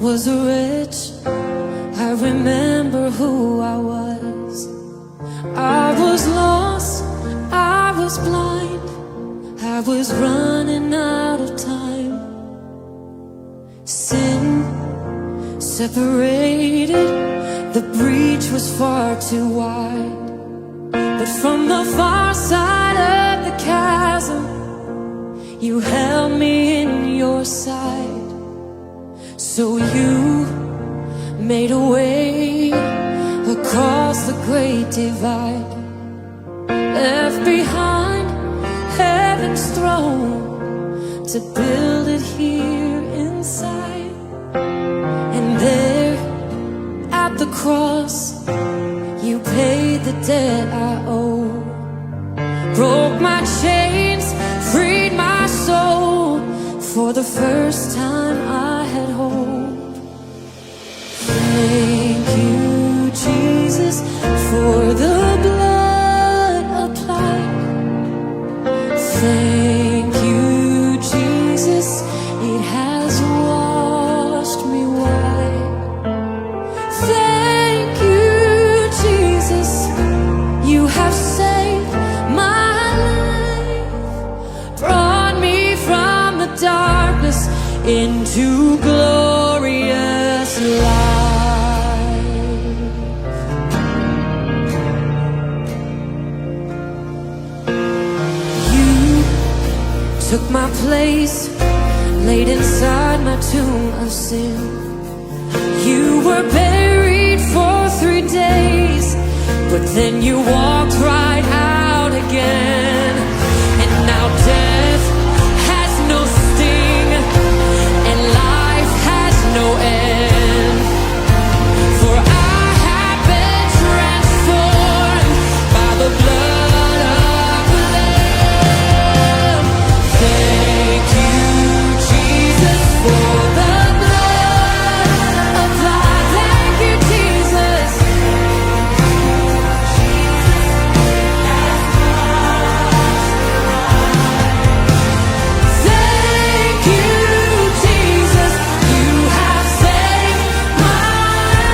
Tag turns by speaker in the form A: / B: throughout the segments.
A: was rich, I remember who I was. I was lost, I was blind, I was running out of time. Sin separated, the breach was far too wide. But from the far side of the chasm, you held me in your side. So you made a way across the great divide, left behind heaven's throne to build it here inside. And there at the cross, you paid the debt I owe, broke my chains, freed my soul. For the first time I had hope. Thank you, Jesus, for the blood applied. Thank you, Jesus, it has washed me white. Thank you, Jesus, you have saved my life, brought me from the darkness into glorious light. You took my place, laid inside my tomb of sin. You were buried for 3 days, but then you walked right out again. And now death has no sting, and life has no end. For I have been transformed by the blood of the Lamb. Thank you, Jesus, for the blood applied. Thank you, Jesus. Thank you, Jesus, you have saved my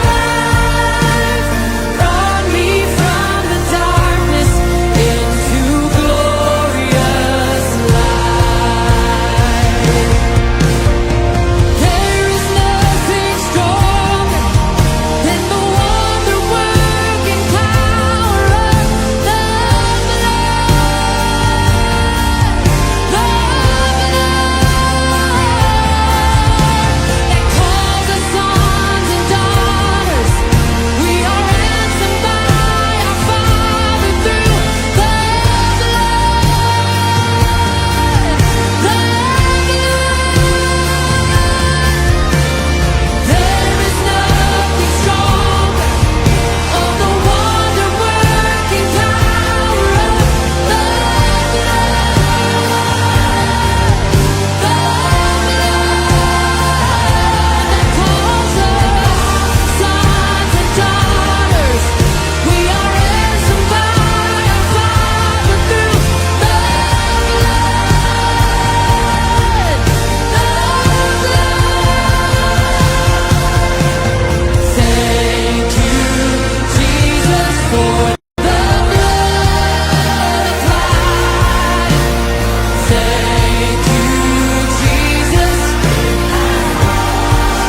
A: life, brought me from the darkness into glorious light. There is nothing stronger than the wonder-working power of the that calls us sons and daughters. We are ransomed by our Father through the blood. There is nothing stronger of the wonder-working power of the that calls us sons and daughters. We are ransomed by our Father through the blood. Thank you, Jesus, for the blood applied. Thank you, Jesus,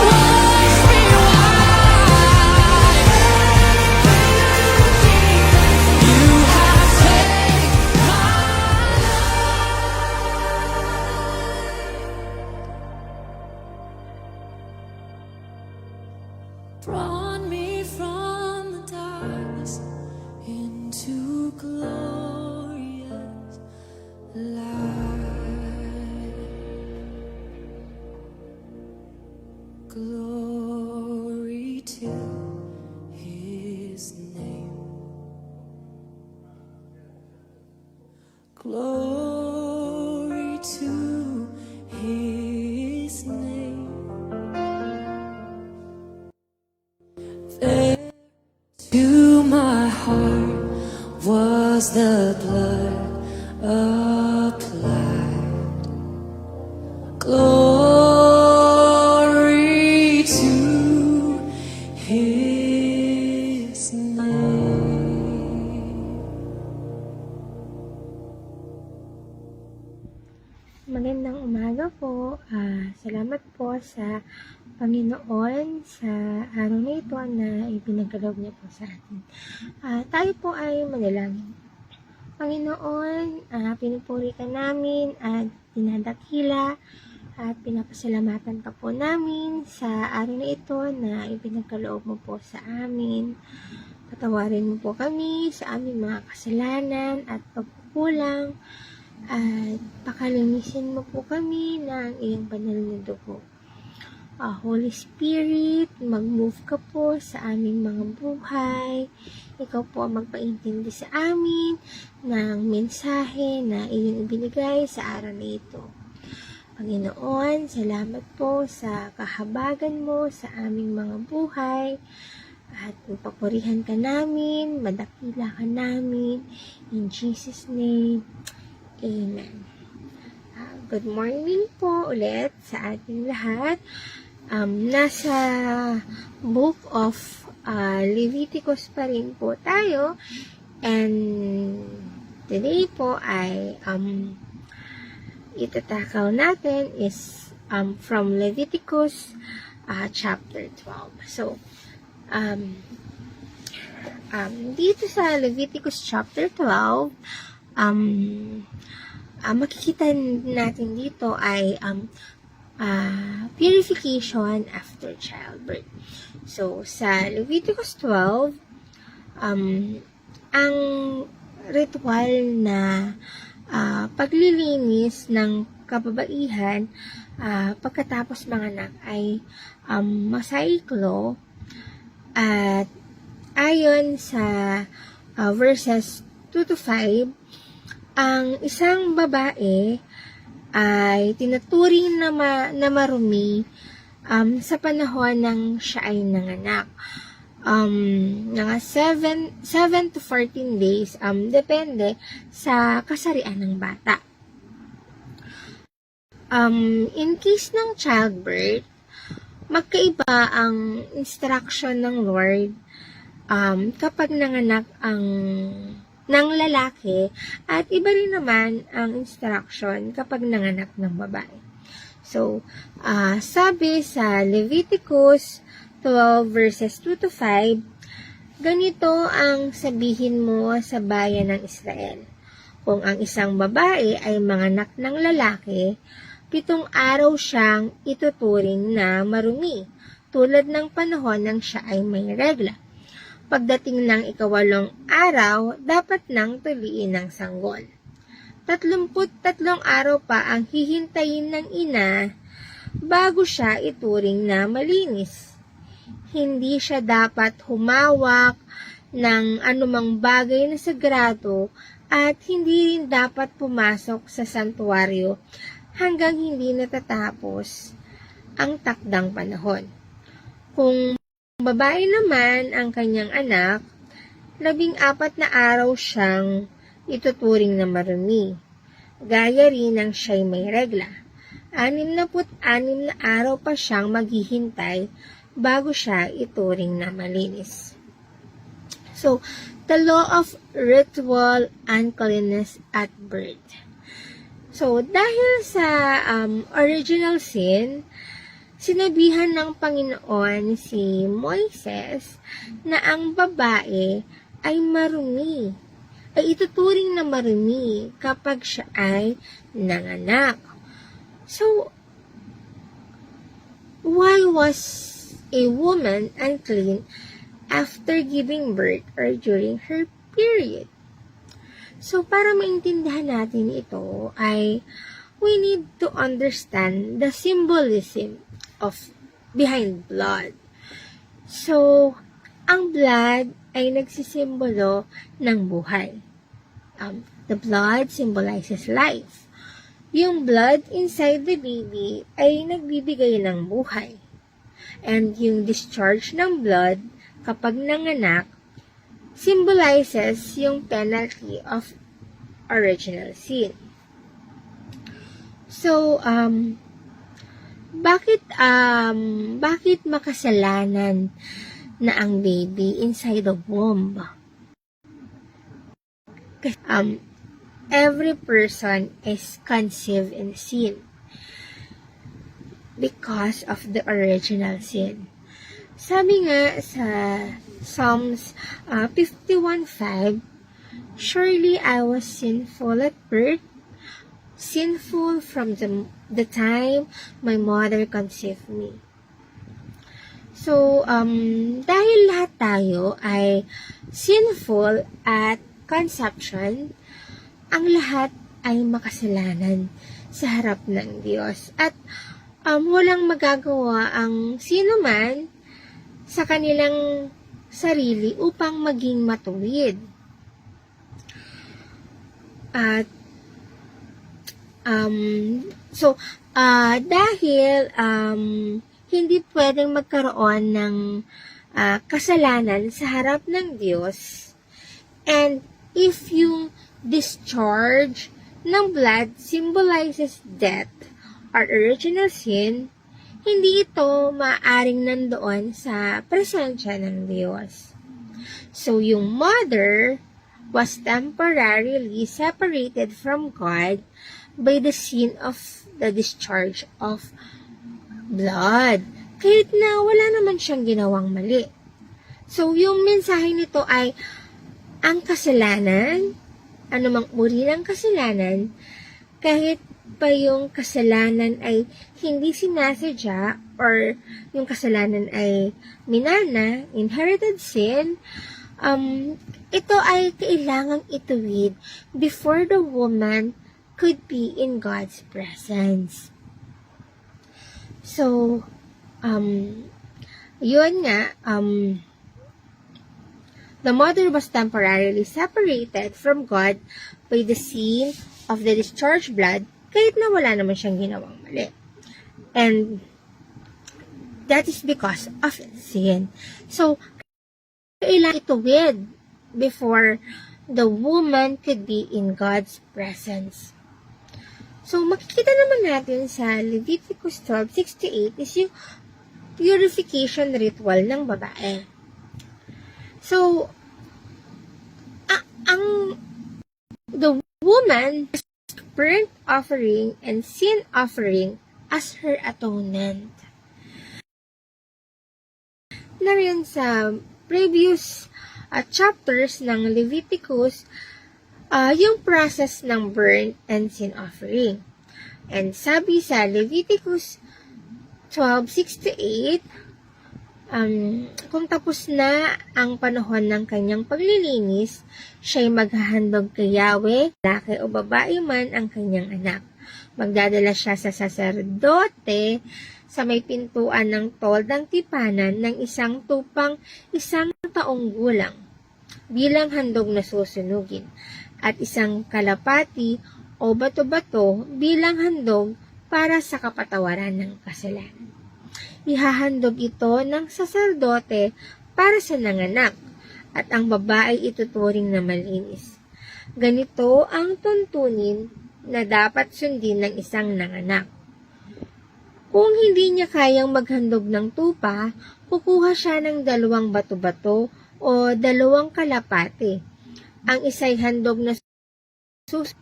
A: wash me white. You have saved my life, brought me from the darkness into glorious light. Glory to His name. Glory to His name. There to my heart was the blood applied. Glory to
B: magandang umaga po. Salamat po sa Panginoon sa araw na ito na ipinagkaloob niya po sa atin. Tayo po ay manalangin. Panginoon, pinupuri ka namin at dinadakila at pinapasalamatan ka po namin sa araw na ito na ipinagkaloob mo po sa amin. Patawarin mo po kami sa aming mga kasalanan at pagkukulang at pakalinisin mo po kami ng iyong banal na dugo. Holy Spirit, mag-move ka po sa aming mga buhay. Ikaw po ang magpaintindi sa amin ng mensahe na iyong ibinigay sa araw na ito. Panginoon, salamat po sa kahabagan mo sa aming mga buhay. At papurihan ka namin, madakila ka namin. In Jesus' name, Amen. Good morning po ulit sa ating lahat. Nasa book of Leviticus pa rin po tayo. And today po ay itatakal natin is from Leviticus chapter 12. So, dito sa Leviticus chapter 12, makikita natin dito ay purification after childbirth. So, sa Leviticus 12, ang ritual na paglilinis ng kababaihan pagkatapos manganak ay masaiklo. At ayon sa verses 2 to 5, ang isang babae ay tinuturing na marumi sa panahon ng siya ay nanganak. Mga 7 to 14 days, depende sa kasarian ng bata. In case ng childbirth, magkaiba ang instruction ng Lord kapag nanganak ng lalaki at iba rin naman ang instruction kapag nanganak ng babae. So, sabi sa Leviticus 12 verses 2 to 5, ganito ang sabihin mo sa bayan ng Israel. Kung ang isang babae ay manganak ng lalaki, 7 araw siyang ituturing na marumi, tulad ng panahon ng siya ay may regla. Pagdating ng 8 araw, dapat nang tuliin ng sanggol. 33 araw pa ang hihintayin ng ina bago siya ituring na malinis. Hindi siya dapat humawak ng anumang bagay na sagrado at hindi rin dapat pumasok sa santuaryo hanggang hindi natatapos ang takdang panahon. Kung babae naman ang kanyang anak, 14 na araw siyang ituturing na marumi, gaya rin ng siya'y may regla. 66 na araw pa siyang maghihintay bago siya ituring na malinis. So, the law of ritual uncleanness at birth. So, dahil sa original sin, sinabihan ng Panginoon si Moises na ang babae ay marumi, ay ituturing na marumi kapag siya ay nanganak. So, why was a woman unclean after giving birth or during her period? So, para maintindihan natin ito ay we need to understand the symbolism of behind blood. So, ang blood ay nagsisimbolo ng buhay. The blood symbolizes life. Yung blood inside the baby ay nagbibigay ng buhay. And yung discharge ng blood kapag nanganak symbolizes yung penalty of original sin. So, bakit makasalanan na ang baby inside the womb? Every person is conceived in sin. because of the original sin. Sabi nga sa Psalms 51:5, surely I was sinful at birth, sinful from the time my mother conceived me. So, dahil lahat tayo ay sinful at conception, ang lahat ay makasalanan sa harap ng Diyos. At walang magagawa ang sino man sa kanilang sarili upang maging matuwid. At dahil hindi pwedeng magkaroon ng kasalanan sa harap ng Diyos, and if yung discharge ng blood symbolizes death or original sin, hindi ito maaaring nandoon sa presensya ng Diyos. So, yung mother was temporarily separated from God by the sin of the discharge of blood. Kahit na wala naman siyang ginawang mali. So, yung mensahe nito ay ang kasalanan, anumang uri ng kasalanan, kahit pa yung kasalanan ay hindi sinasadya or yung kasalanan ay minana, inherited sin, ito ay kailangang ituwid before the woman could be in God's presence. So, yun nga, the mother was temporarily separated from God by the sin of the discharged blood, kahit na wala naman siyang ginawang mali. And that is because of sin. So, kailangan ituwid before the woman could be in God's presence. So, makikita naman natin sa Leviticus 12:6-8 is yung purification ritual ng babae. So, the woman burnt offering and sin offering as her atonement. Na rin sa previous chapters ng Leviticus, yung process ng burnt and sin offering. And sabi sa Leviticus 12:6-8, kung tapos na ang panahon ng kanyang paglilinis, siya'y maghahandog kay Yahweh, lalaki o babae man ang kanyang anak. Magdadala siya sa saserdote sa may pintuan ng toldang tipanan ng isang tupang 1 taong gulang bilang handog na susunugin, at isang kalapati o bato-bato bilang handog para sa kapatawaran ng kasalanan. Ihahandog ito ng saserdote para sa nanganak, at ang babae ituturing na malinis. Ganito ang tuntunin na dapat sundin ng isang nanganak. Kung hindi niya kayang maghandog ng tupa, kukuha siya ng 2 bato-bato o 2 kalapati. Ang isa'y handog na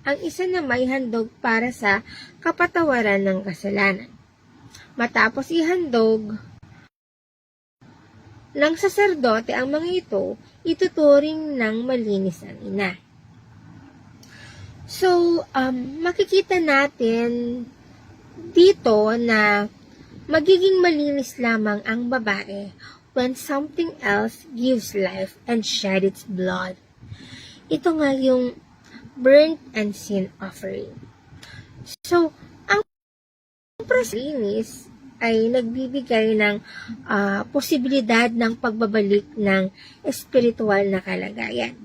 B: ang isa na may handog para sa kapatawaran ng kasalanan. Matapos ihandog ng saserdote ang mga ito, ituturing ng malinis ang ina. So, makikita natin dito na magiging malinis lamang ang babae when something else gives life and shed its blood. Ito nga yung burnt and sin offering. So, ang proslinis ay nagbibigay ng posibilidad ng pagbabalik ng espiritual na kalagayan.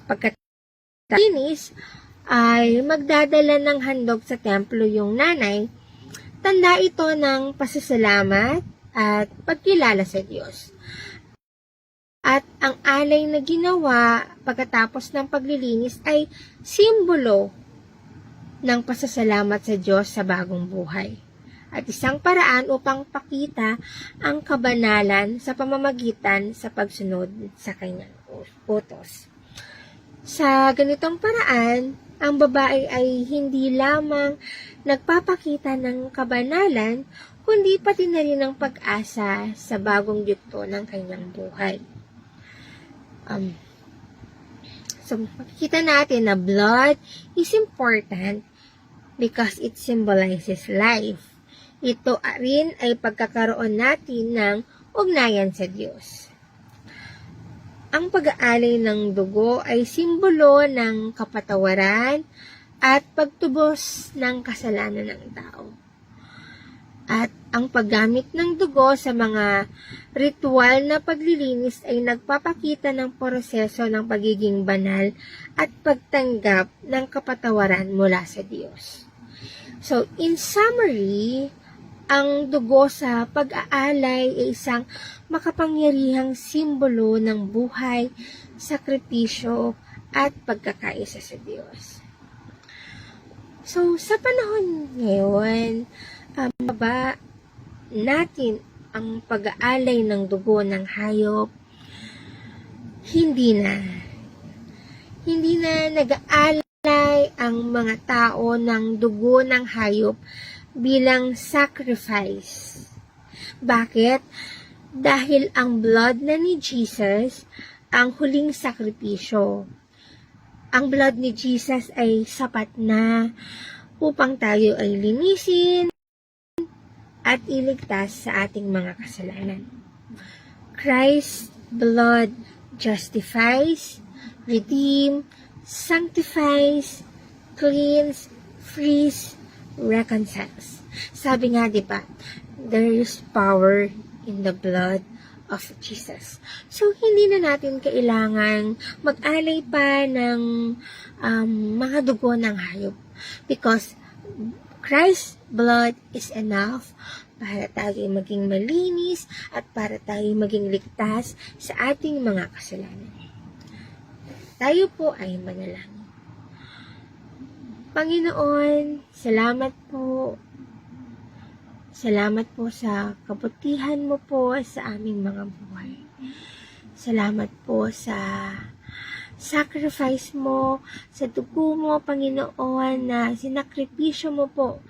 B: Pagkatapos ay magdadala ng handog sa templo yung nanay, tanda ito ng pasasalamat at pagkilala sa Diyos. At ang alay na ginawa pagkatapos ng paglilinis ay simbolo ng pasasalamat sa Diyos sa bagong buhay. At isang paraan upang pakita ang kabanalan sa pamamagitan sa pagsunod sa kanyang utos. Sa ganitong paraan, ang babae ay hindi lamang nagpapakita ng kabanalan, kundi pati na rin ang pag-asa sa bagong yugto ng kanyang buhay. So, makikita natin na blood is important because it symbolizes life. Ito rin ay pagkakaroon natin ng ugnayan sa Diyos. Ang pag-aalay ng dugo ay simbolo ng kapatawaran at pagtubos ng kasalanan ng tao. At ang paggamit ng dugo sa mga ritual na paglilinis ay nagpapakita ng proseso ng pagiging banal at pagtanggap ng kapatawaran mula sa Diyos. So, in summary, ang dugo sa pag-aalay ay isang makapangyarihang simbolo ng buhay, sakripisyo, at pagkakaisa sa Diyos. So, sa panahon ngayon, ba natin ang pag-aalay ng dugo ng hayop? Hindi na nag-aalay ang mga tao ng dugo ng hayop bilang sacrifice. Bakit? Dahil ang blood na ni Jesus ang huling sakripisyo. Ang blood ni Jesus ay sapat na upang tayo ay linisin at iligtas sa ating mga kasalanan. Christ's blood justifies, redeems, sanctifies, cleans, frees, reconciles. Sabi nga, di ba, there is power in the blood of Jesus. So, hindi na natin kailangan mag-alay pa ng mga dugo ng hayop because Christ's blood is enough para tayo maging malinis at para tayo maging ligtas sa ating mga kasalanan. Tayo po ay manalangin. Panginoon, salamat po. Salamat po sa kabutihan mo po sa aming mga buhay. Salamat po sa sacrifice mo, sa dugo mo, Panginoon, na sinakripisyo mo po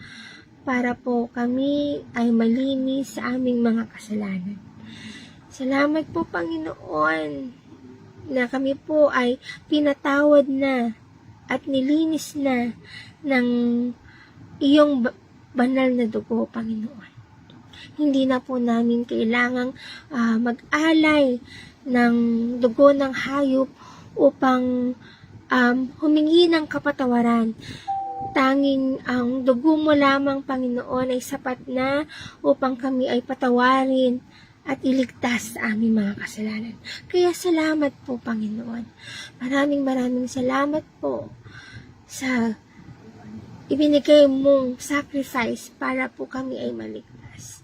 B: para po kami ay malinis sa aming mga kasalanan. Salamat po, Panginoon, na kami po ay pinatawad na at nilinis na ng iyong banal na dugo, Panginoon. Hindi na po namin kailangang mag-alay ng dugo ng hayop upang humingi ng kapatawaran. Tanging ang dugo mo lamang, Panginoon, ay sapat na upang kami ay patawarin at iligtas sa aming mga kasalanan. Kaya salamat po, Panginoon. Maraming salamat po sa ibinigay mong sacrifice para po kami ay maligtas.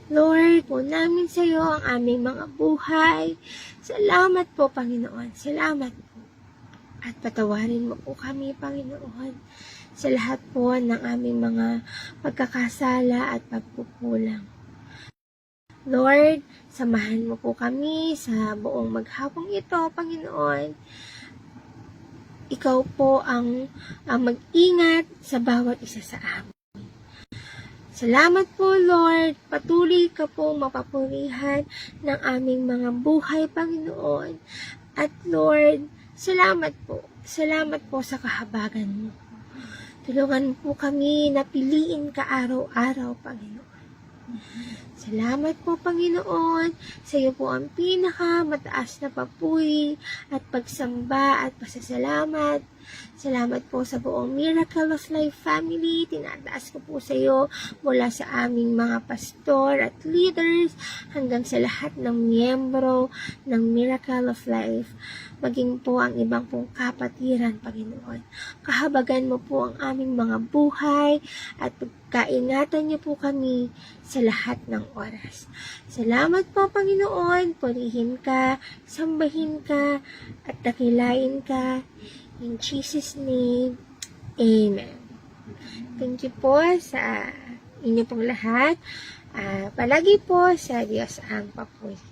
B: Lord, po namin sa iyo ang aming mga buhay. Salamat po, Panginoon. Salamat po. At patawarin mo po kami, Panginoon, sa lahat po ng aming mga pagkakasala at pagkukulang. Lord, samahan mo po kami sa buong maghapong ito, Panginoon. Ikaw po ang mag-ingat sa bawat isa sa amin. Salamat po, Lord. Patuloy ka po mapapurihan ng aming mga buhay, Panginoon. At Lord, salamat po. Salamat po sa kahabagan mo. Tulungan po kami na piliin ka araw-araw, Panginoon. Salamat po, Panginoon. Sa iyo po ang pinakamataas na papuri at pagsamba at pasasalamat. Salamat po sa buong Miracle of Life family. Tinataas ko po sa iyo mula sa aming mga pastor at leaders hanggang sa lahat ng miyembro ng Miracle of Life. Maging po ang ibang pong kapatiran, Panginoon. Kahabagan mo po ang aming mga buhay at kaingatan niyo po kami sa lahat ng oras. Salamat po, Panginoon. Purihin ka, sambahin ka, at dakilain ka. In Jesus' name, Amen. Thank you po sa inyo pong lahat. Palagi po sa Diyos ang papuri.